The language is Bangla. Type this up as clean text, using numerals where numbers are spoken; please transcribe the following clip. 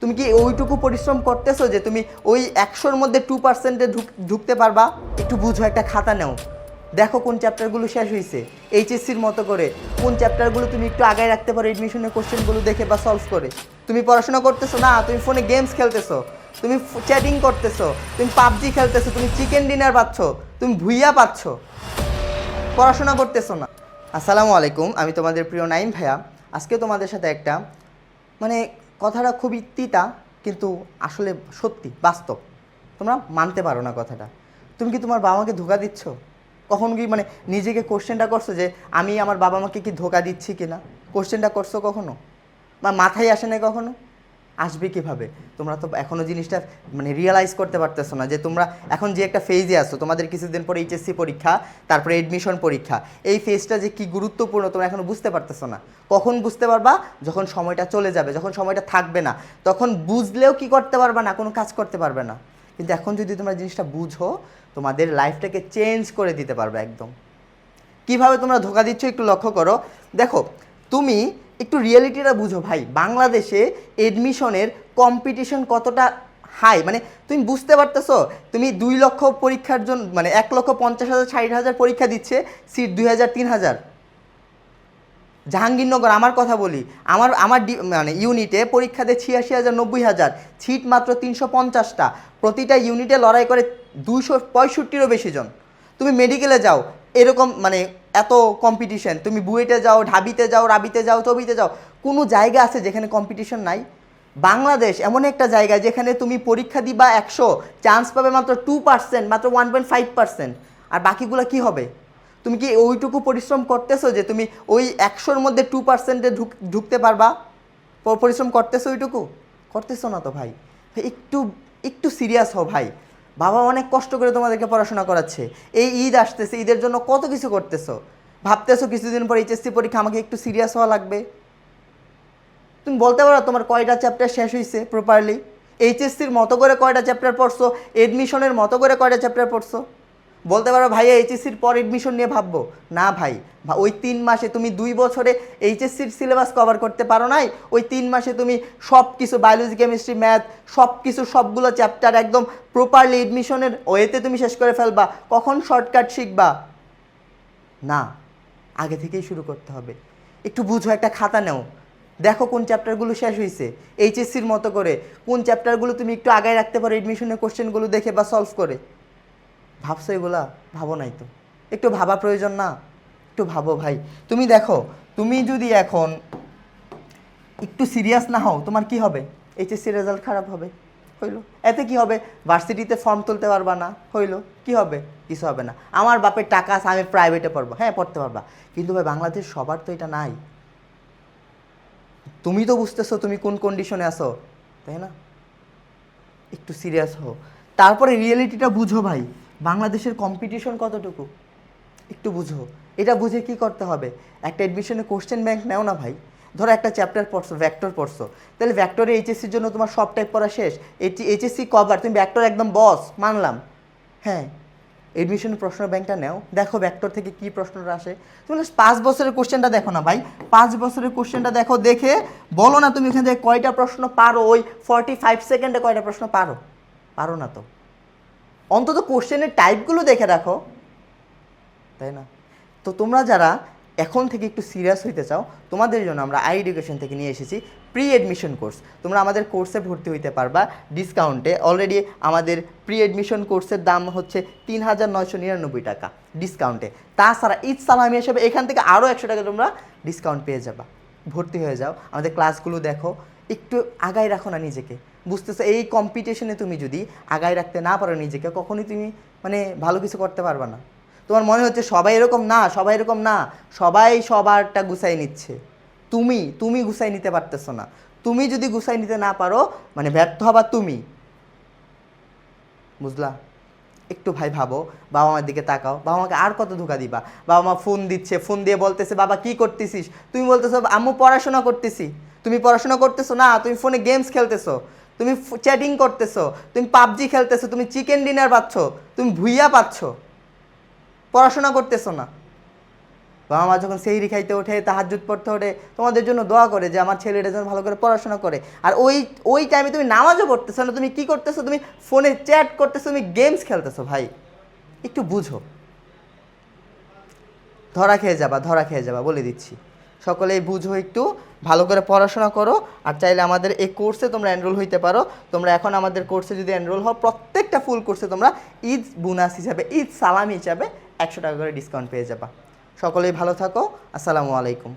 তুমি কি ওইটুকু পরিশ্রম করতেছো যে তুমি ওই 100-র মধ্যে 2%-এ ঢুকতে পারবা? একটু বুঝো, একটা খাতা নাও, দেখো কোন চ্যাপ্টারগুলো শেষ হয়েছে এইচএসসির মতো করে, কোন চ্যাপ্টারগুলো তুমি একটু আগায় রাখতে পারো এডমিশনের কোশ্চেনগুলো দেখে বা সলভ করে। তুমি পড়াশোনা করতেছো না, তুমি ফোনে গেমস খেলতেছো, তুমি চ্যাটিং করতেছো, তুমি পাবজি খেলতেছো, তুমি চিকেন ডিনার পাচ্ছ, তুমি ভুইয়া পাচ্ছ, পড়াশোনা করতেছো না। আসসালামু আলাইকুম, আমি তোমাদের প্রিয় নাইম ভাইয়া। আজকে তোমাদের সাথে একটা মানে কথাটা খুবই তিতা, কিন্তু আসলে সত্যি বাস্তব। তোমরা মানতে পারো না কথাটা। তুমি কি তোমার বাবা মাকে ধোকা দিচ্ছ? কখন কি মানে নিজেকে কোশ্চেনটা করছো যে আমি আমার বাবা মাকে কি ধোকা দিচ্ছি কি না? কোশ্চেনটা করছো কখনো? বা মাথায় আসে না কখনো? আসবে কিভাবে? তোমরা তো এখনও জিনিসটা মানে রিয়েলাইজ করতে পারতেছো না যে তোমরা এখন যে একটা ফেজে আসো, তোমাদের কিছুদিন পরে এইচএসসি পরীক্ষা, তারপরে এডমিশন পরীক্ষা। এই ফেজটা যে কি গুরুত্বপূর্ণ তোমরা এখনও বুঝতে পারতেছো না। কখন বুঝতে পারবা? যখন সময়টা চলে যাবে, যখন সময়টা থাকবে না, তখন বুঝলেও কি করতে পারবে না, কোনো কাজ করতে পারবে না। কিন্তু এখন যদি তোমরা জিনিসটা বুঝো, তোমাদের লাইফটাকে চেঞ্জ করে দিতে পারবে একদম। কিভাবে তোমরা ধোকা দিচ্ছ একটু লক্ষ্য করো। দেখো, তুমি একটু রিয়েলিটিটা বুঝো ভাই। বাংলাদেশে এডমিশনের কম্পিটিশন কতটা হাই, মানে তুমি বুঝতে পারতেছো? তুমি 2 লক্ষ পরীক্ষার জন্য মানে 1,50,000 60,000 পরীক্ষা দিচ্ছে, সিট 2,000 3,000। জাহাঙ্গীরনগর আমার কথা বলি, আমার আমার মানে ইউনিটে পরীক্ষা দেয় 86,000 90,000, সিট মাত্র 350টা। প্রতিটা ইউনিটে লড়াই করে 265-রও বেশি জন। তুমি মেডিকেলে যাও, এরকম মানে এত কম্পিটিশন। তুমি বুয়েটে যাও, ঢাবিতে যাও, রাবিতে যাও, চবিতে যাও, কোনো জায়গা আছে যেখানে কম্পিটিশন নাই? বাংলাদেশ এমন একটা জায়গা যেখানে তুমি পরীক্ষা দিবা 100, চান্স পাবে মাত্র 2%, মাত্র 1.5%। আর বাকিগুলো কি হবে? তুমি কি ওইটুকু পরিশ্রম করতেছো যে তুমি ওই 100-র মধ্যে 2%-এ ঢুকতে পারবা? পরিশ্রম করতেছো ওইটুকু? করতেছো না তো ভাই। ভাই একটু একটু সিরিয়াস হও ভাই। বাবা অনেক কষ্ট করে তোমাদেরকে পড়াশোনা করাচ্ছে। এই ঈদ আসতেছে, ঈদের জন্য কত কিছু করতেছো। ভাবতেছো কিছুদিন পর এইচএসসি পরীক্ষা, আমাকে একটু সিরিয়াস হওয়া লাগবে। তুমি বলতে পারো তোমার কয়টা চ্যাপ্টার শেষ হয়েছে প্রপারলি? এইচএসসির মতো করে কয়টা চ্যাপ্টার পড়ছো? এডমিশনের মতো করে কয়টা চ্যাপ্টার পড়ছো? বলতে পারো ভাইয়া এইচএসসির পর এডমিশন নিয়ে ভাববো না ভাই। ওই 3 মাসে তুমি 2 বছরে এইচএসসির সিলেবাস কভার করতে পারো নাই। ওই 3 মাসে তুমি সব কিছু বায়োলজি কেমিস্ট্রি ম্যাথ সব কিছু সবগুলো চ্যাপ্টার একদম প্রপারলি এডমিশনের ওয়েতে তুমি শেষ করে ফেলবা? কখন শর্টকাট শিখবা? না, আগে থেকেই শুরু করতে হবে। একটু বুঝো, একটা খাতা নাও, দেখো কোন চ্যাপ্টারগুলো শেষ হয়েছে এইচএসসির মতো করে, কোন চ্যাপ্টারগুলো তুমি একটু আগায় রাখতে পারো এডমিশনের কোশ্চেনগুলো দেখে বা সলভ করে। ভাবছো এগুলা? ভাবো নাই তো। একটু ভাবা প্রয়োজন না? একটু ভাবো ভাই। তুমি দেখো, তুমি যদি এখন একটু সিরিয়াস না হও, তোমার কি হবে? এইচএসসি রেজাল্ট খারাপ হবে, হইলো। এতে কি হবে? ভার্সিটিতে ফর্ম তুলতে পারবা না, হইলো। কি হবে? কিছু হবে না। আমার বাপের টাকা আছে, আমি প্রাইভেটে পড়বো, হ্যাঁ পড়তে পারবা। কিন্তু ভাই বাংলাদেশ সবার তো এটা নাই। তুমি তো বুঝতেছো তুমি কোন কন্ডিশনে আছো, তাই না? একটু সিরিয়াস হও, তারপরে রিয়েলিটিটা বুঝো ভাই। বাংলাদেশের কম্পিটিশন কতটুকু একটু বুঝো। এটা বুঝে কি করতে হবে? একটা এডমিশনে কোশ্চেন ব্যাংক নেও না ভাই। ধরো একটা চ্যাপ্টার পড়ছো, ভ্যাক্টর পড়ছো, তাহলে ভ্যাক্টরে এইচএসসির জন্য তোমার সব টাইপ পড়া শেষ। এইচএসসি কভার, তুমি ভ্যাক্টর একদম বস, মানলাম। হ্যাঁ, এডমিশনের প্রশ্ন ব্যাংকটা নেও, দেখো ভ্যাক্টর থেকে কি প্রশ্নটা আসে। তুমি 5 বছরের কোশ্চেনটা দেখো না ভাই, 5 বছরের কোশ্চেনটা দেখো, দেখে বলো না তুমি এখান থেকে কয়টা প্রশ্ন পারো। ওই 45 সেকেন্ডে কয়টা প্রশ্ন পারো? পারো না তো। অন্তত কোশ্চেনের টাইপগুলো দেখে রাখো, তাই না? তো তোমরা যারা এখন থেকে একটু সিরিয়াস হইতে চাও, তোমাদের জন্য আমরা আই এডুকেশন থেকে নিয়ে এসেছি প্রি এডমিশন কোর্স। তোমরা আমাদের কোর্সে ভর্তি হইতে পারবা ডিসকাউন্টে। অলরেডি আমাদের প্রি এডমিশন কোর্সের দাম হচ্ছে 3,999 টাকা ডিসকাউন্টে। তাছাড়া ঈদ সালামি হিসেবে এখান থেকে আরও 100 টাকা তোমরা ডিসকাউন্ট পেয়ে যাবা। ভর্তি হয়ে যাও, আমাদের ক্লাসগুলো দেখো, একটু আগায় রাখো না নিজেকে। বুঝতেছো, এই কম্পিটিশনে তুমি যদি আগায় রাখতে না পারো নিজেকে, কখনই তুমি মানে ভালো কিছু করতে পারবা না। তোমার মনে হচ্ছে সবাই এরকম না, সবাই এরকম না, সবাই সবারটা গুছাই নিচ্ছে, তুমি তুমি গুছাই নিতে পারতেছো না। তুমি যদি গুছাই নিতে না পারো, মানে ব্যর্থ হবা তুমি। বুঝলা? একটু ভাই ভাবো, বাবা মার দিকে তাকাও। বাবা মাকে আর কত ধোকা দিবা? বাবা মা ফোন দিচ্ছে, ফোন দিয়ে বলতেছে বাবা কি করতেছিস? তুমি বলতেছো আম্মু পড়াশোনা করতেছি। তুমি পড়াশোনা করতেছো না, তুমি ফোনে গেমস খেলতেছো, তুমি চ্যাটিং করতেছো, তুমি পাবজি খেলতেছো, তুমি চিকেন ডিনার পাচ্ছ, তুমি ভুইয়া পাচ্ছ, পড়াশোনা করতেছো না। বাবা মা যখন সেহরি খাইতে ওঠে, তাহাজ্জুদ পড়তে ওঠে, তোমাদের জন্য দোয়া করে যে আমার ছেলেটা যেন ভালো করে পড়াশোনা করে। আর ওই টাইমে তুমি নামাজও পড়তেছো না, তুমি কি করতেছো? তুমি ফোনে চ্যাট করতেছো, তুমি গেমস খেলতেছো। ভাই একটু বুঝো, ধরা খেয়ে যাবা, ধরা খেয়ে যাবা, বলে দিচ্ছি। সকলেই বুঝো, একটু ভালো করে পড়াশোনা করো। আর চাইলে আমাদের এই কোর্সে তোমরা এনরোল হইতে পারো। তোমরা এখন আমাদের কোর্সে যদি এনরোল হও, প্রত্যেকটা ফুল কোর্সে তোমরা ঈদ বোনাস হিসাবে, ঈদ সালামি হিসাবে 100 টাকা করে ডিসকাউন্ট পেয়ে যাবা। সকলেই ভালো থাকো। আসসালামু আলাইকুম।